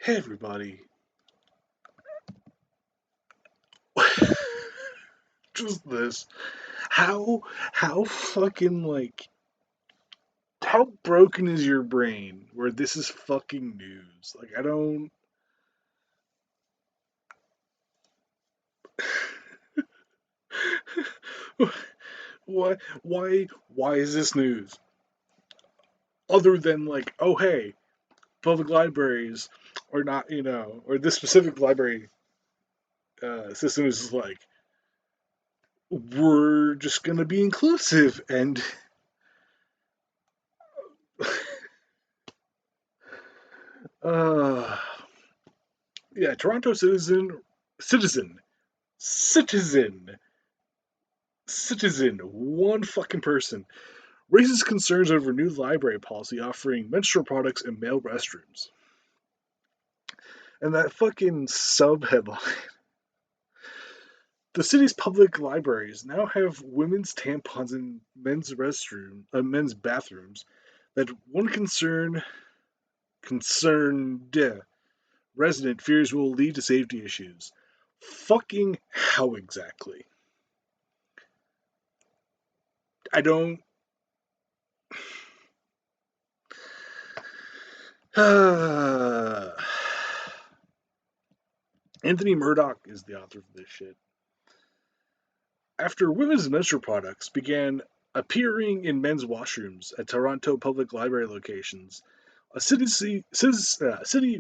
Hey everybody. Just this. How fucking how broken is your brain where this is fucking news? Like I don't why is this news? Other than oh hey, public libraries or not, or this specific library system is we're just gonna be inclusive and uh yeah, Toronto citizen citizen citizen, one fucking person, raises concerns over new library policy offering menstrual products in male restrooms. And that fucking sub headline. The city's public libraries now have women's tampons in men's bathrooms that one concerned resident fears will lead to safety issues. Fucking how exactly? I don't. Anthony Murdoch is the author of this shit. After women's menstrual products began appearing in men's washrooms at Toronto public library locations, a city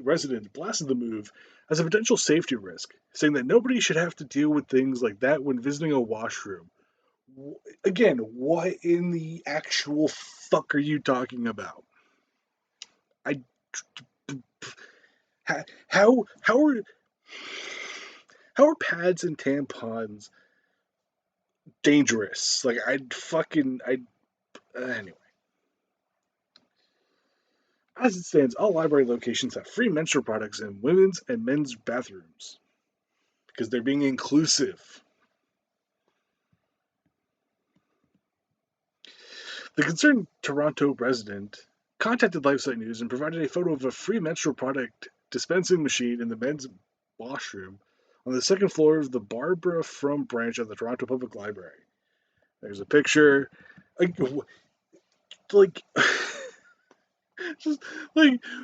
resident blasted the move as a potential safety risk, saying that nobody should have to deal with things like that when visiting a washroom. Again, what in the actual fuck are you talking about? I how are pads and tampons dangerous? I anyway. As it stands, all library locations have free menstrual products in women's and men's bathrooms because they're being inclusive. The concerned Toronto resident contacted LifeSite News and provided a photo of a free menstrual product dispensing machine in the men's washroom on the second floor of the Barbara Frum branch of the Toronto Public Library. There's a picture. Like, like just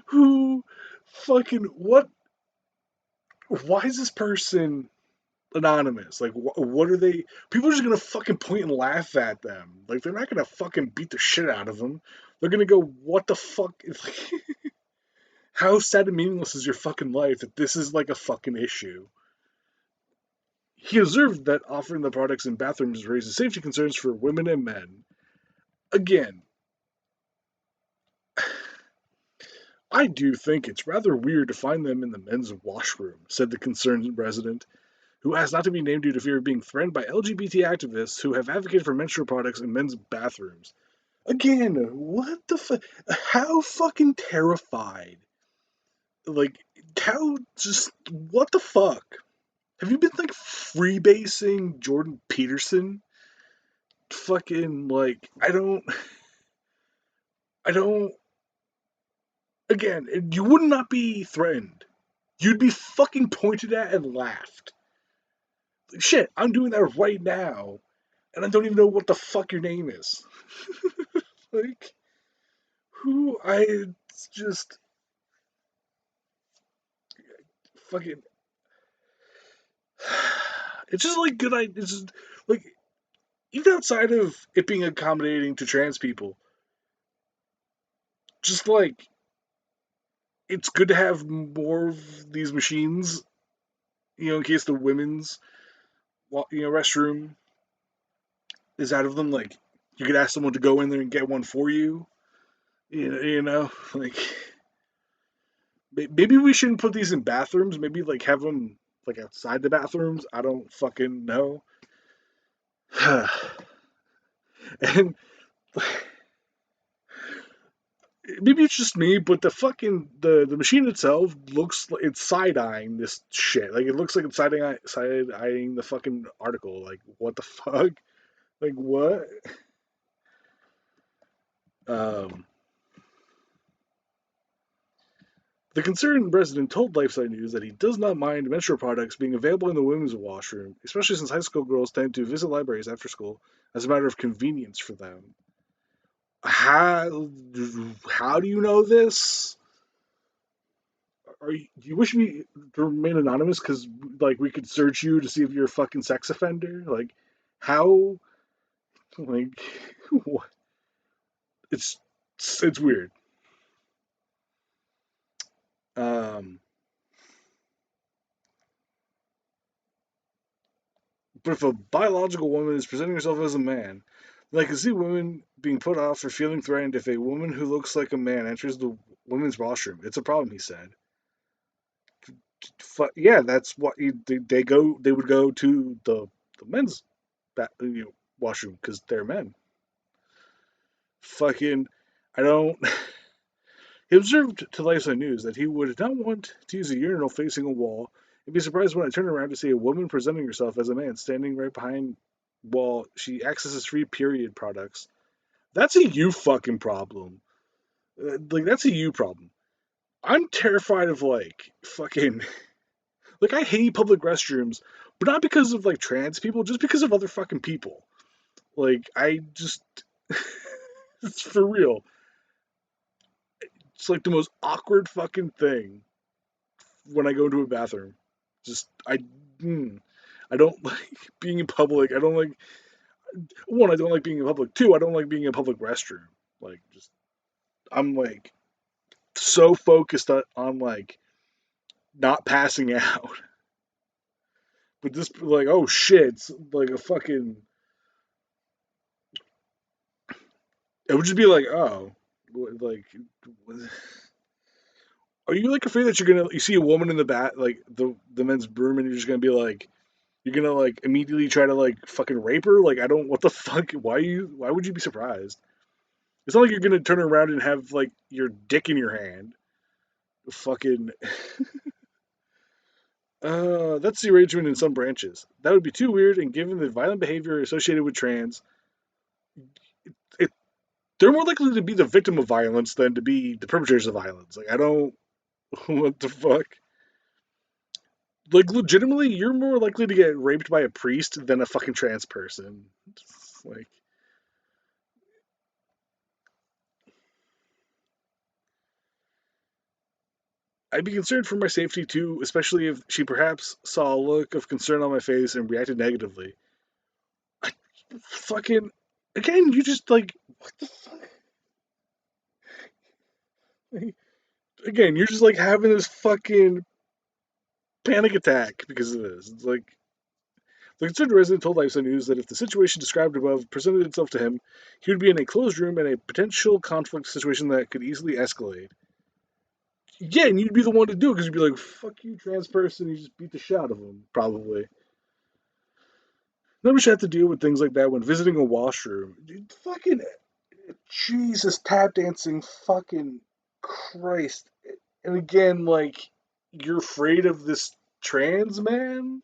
who fucking what? Why is this person anonymous? Like, what are they? People are just gonna fucking point and laugh at them. Like, they're not gonna fucking beat the shit out of them. They're gonna go, "What the fuck?" It's like, how sad and meaningless is your fucking life that this is like a fucking issue? He observed that offering the products in bathrooms raises safety concerns for women and men. Again, I do think it's rather weird to find them in the men's washroom, said the concerned resident, who asked not to be named due to fear of being threatened by LGBT activists who have advocated for menstrual products in men's bathrooms. Again, what the fuck? How fucking terrified? Like, how just what the fuck? Have you been freebasing Jordan Peterson? Fucking I don't. Again, you would not be threatened. You'd be fucking pointed at and laughed. Shit, I'm doing that right now, and I don't even know what the fuck your name is. like, who I just fucking. It's just good. It's just like even outside of it being accommodating to trans people, just it's good to have more of these machines. In case the women's restroom is out of them. Like you could ask someone to go in there and get one for you. Like maybe we shouldn't put these in bathrooms. Maybe have them outside the bathrooms. I don't fucking know. and maybe it's just me, but the machine itself looks like it's side eyeing this shit. Like it looks like it's side eyeing the fucking article. Like what the fuck? Like what? Um. The concerned resident told LifeSite News that he does not mind menstrual products being available in the women's washroom, especially since high school girls tend to visit libraries after school as a matter of convenience for them. How do you know this? Do you wish me to remain anonymous because like we could search you to see if you're a fucking sex offender? Like how? Like what? It's it's weird. Um, but if a biological woman is presenting herself as a man, then I can see women being put off or feeling threatened if a woman who looks like a man enters the women's washroom. It's a problem, he said. Yeah, that's what they go. They would go to the men's washroom because they're men. Fucking, I don't. He observed to Lifeside News that he would not want to use a urinal facing a wall and be surprised when I turn around to see a woman presenting herself as a man standing right behind while she accesses free period products. That's a you fucking problem. Like that's a you problem. I'm terrified of like fucking like I hate public restrooms, but not because of like trans people, just because of other fucking people. Like I just it's for real. It's like the most awkward fucking thing when I go into a bathroom. Just I don't like being in public. I don't like one. I don't like being in public. Two, I don't like being in a public restroom. Like just I'm like so focused on like not passing out. But this like oh shit, it's like a fucking. It would just be like oh, like are you like afraid that you're gonna you see a woman in the bat like the men's room and you're just gonna be like you're gonna like immediately try to like fucking rape her? Like I don't. What the fuck? Why you? Why would you be surprised? It's not like you're gonna turn around and have like your dick in your hand. Fucking. That's the arrangement in some branches. That would be too weird, and given the violent behavior associated with trans, it, they're more likely to be the victim of violence than to be the perpetrators of violence. Like I don't. What the fuck? Like legitimately, you're more likely to get raped by a priest than a fucking trans person. Like I'd be concerned for my safety too, especially if she perhaps saw a look of concern on my face and reacted negatively. I fucking again, you just like what the fuck? Again, you're just like having this fucking panic attack because of this. It's like the concerned resident told Lifestyle News that if the situation described above presented itself to him, he would be in a closed room and a potential conflict situation that could easily escalate. Yeah, and you'd be the one to do it because you'd be like, "Fuck you, trans person." You just beat the shit out of him, probably. Nobody should have to deal with things like that when visiting a washroom. Dude, fucking Jesus, tap dancing, fucking Christ. And again, like, you're afraid of this trans man?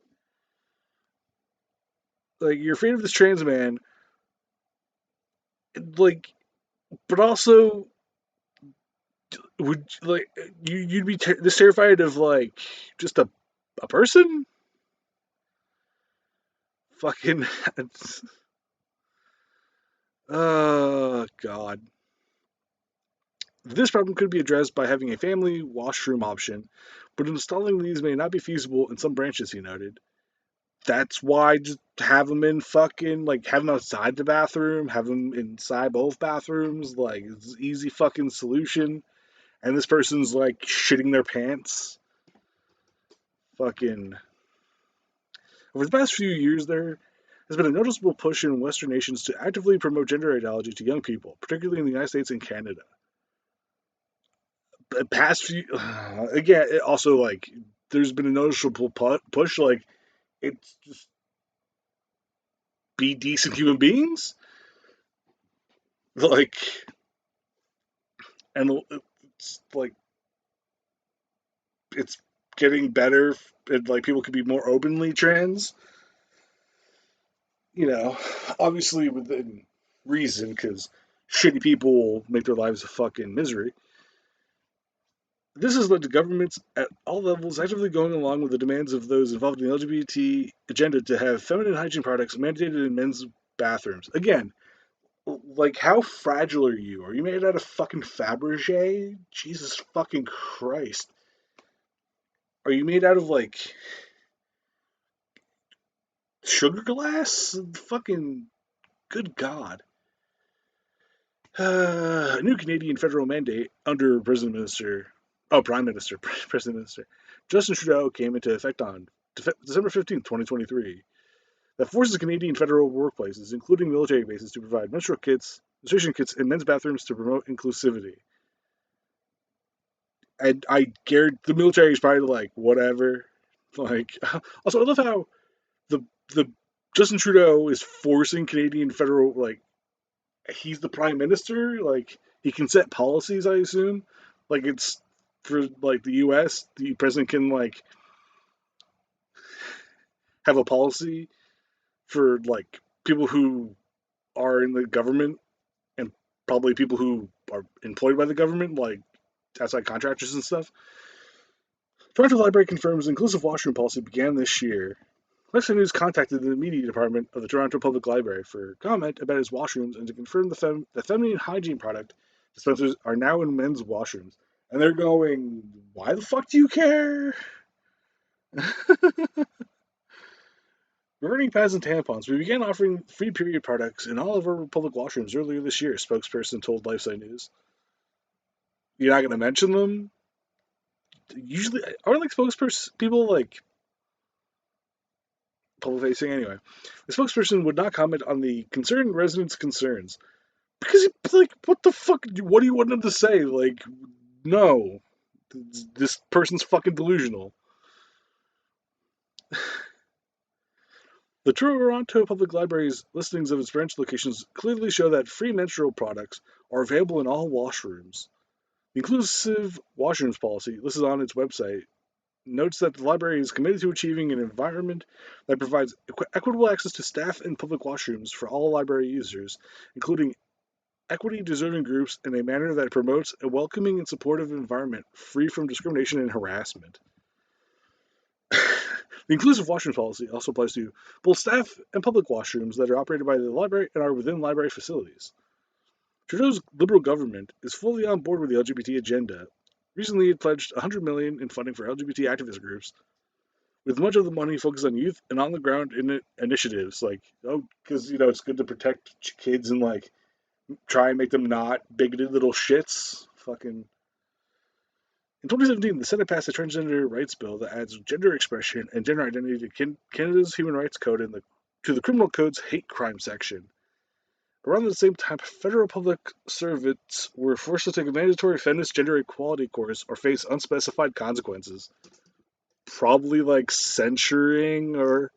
Like, you're afraid of this trans man, like, but also, would, like, you'd be this terrified of, like, just a person? Fucking, oh, God. This problem could be addressed by having a family washroom option, but installing these may not be feasible in some branches, he noted. That's why just have them in fucking, like, have them outside the bathroom, have them inside both bathrooms. Like, it's an easy fucking solution. And this person's, like, shitting their pants. Fucking. Over the past few years, there has been a noticeable push in Western nations to actively promote gender ideology to young people, particularly in the United States and Canada. Past few again it also like there's been a noticeable push like it's just be decent human beings like and it's like it's getting better and like people could be more openly trans, you know, obviously within reason because shitty people will make their lives a fucking misery. This has led to governments at all levels actively going along with the demands of those involved in the LGBT agenda to have feminine hygiene products mandated in men's bathrooms. Again, like, how fragile are you? Are you made out of fucking Fabergé? Jesus fucking Christ. Are you made out of, like, sugar glass? Fucking good God. A new Canadian federal mandate under Prime Minister, President Minister Justin Trudeau came into effect on December 15th, 2023, that forces Canadian federal workplaces, including military bases, to provide menstruation kits in men's bathrooms to promote inclusivity. And I guarantee the military is probably like, whatever. Like, also, I love how the the Justin Trudeau is forcing Canadian federal, like, he's the prime minister, like, he can set policies, I assume. Like, it's for, like, the US, the president can, like, have a policy for, like, people who are in the government and probably people who are employed by the government, like outside contractors and stuff. Toronto Library confirms inclusive washroom policy began this year. Western News contacted the media department of the Toronto Public Library for comment about its washrooms and to confirm the feminine hygiene product dispensers are now in men's washrooms. And they're going, why the fuck do you care? Regarding pads and tampons, we began offering free period products in all of our public washrooms earlier this year, spokesperson told LifeSite News. You're not going to mention them? Usually, aren't like spokesperson people like public facing anyway? The spokesperson would not comment on the concerned residents' concerns. Because, like, what the fuck? What do you want them to say? Like, no, this person's fucking delusional. The Toronto Public Library's listings of its branch locations clearly show that free menstrual products are available in all washrooms. The inclusive washrooms policy, listed on its website, notes that the library is committed to achieving an environment that provides equitable access to staff and public washrooms for all library users, including equity-deserving groups, in a manner that promotes a welcoming and supportive environment free from discrimination and harassment. The inclusive washrooms policy also applies to both staff and public washrooms that are operated by the library and are within library facilities. Trudeau's Liberal government is fully on board with the LGBT agenda. Recently, it pledged $100 million in funding for LGBT activist groups, with much of the money focused on youth and on-the-ground initiatives, like, because, it's good to protect kids and, like, try and make them not bigoted little shits. Fucking. In 2017, the Senate passed a transgender rights bill that adds gender expression and gender identity to Canada's Human Rights Code to the Criminal Code's hate crime section. Around the same time, federal public servants were forced to take a mandatory feminist gender equality course or face unspecified consequences. Probably like censuring or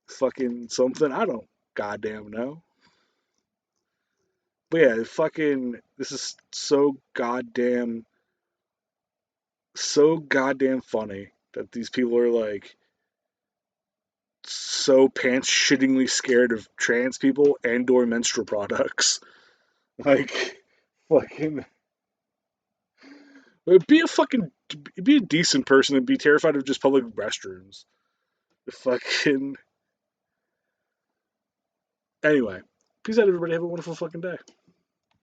fucking something. I don't goddamn know. But yeah, this is so goddamn funny that these people are like so pants shittingly scared of trans people and or menstrual products. Like, fucking, be a decent person and be terrified of just public restrooms. Fucking, anyway, peace out, everybody. Have a wonderful fucking day.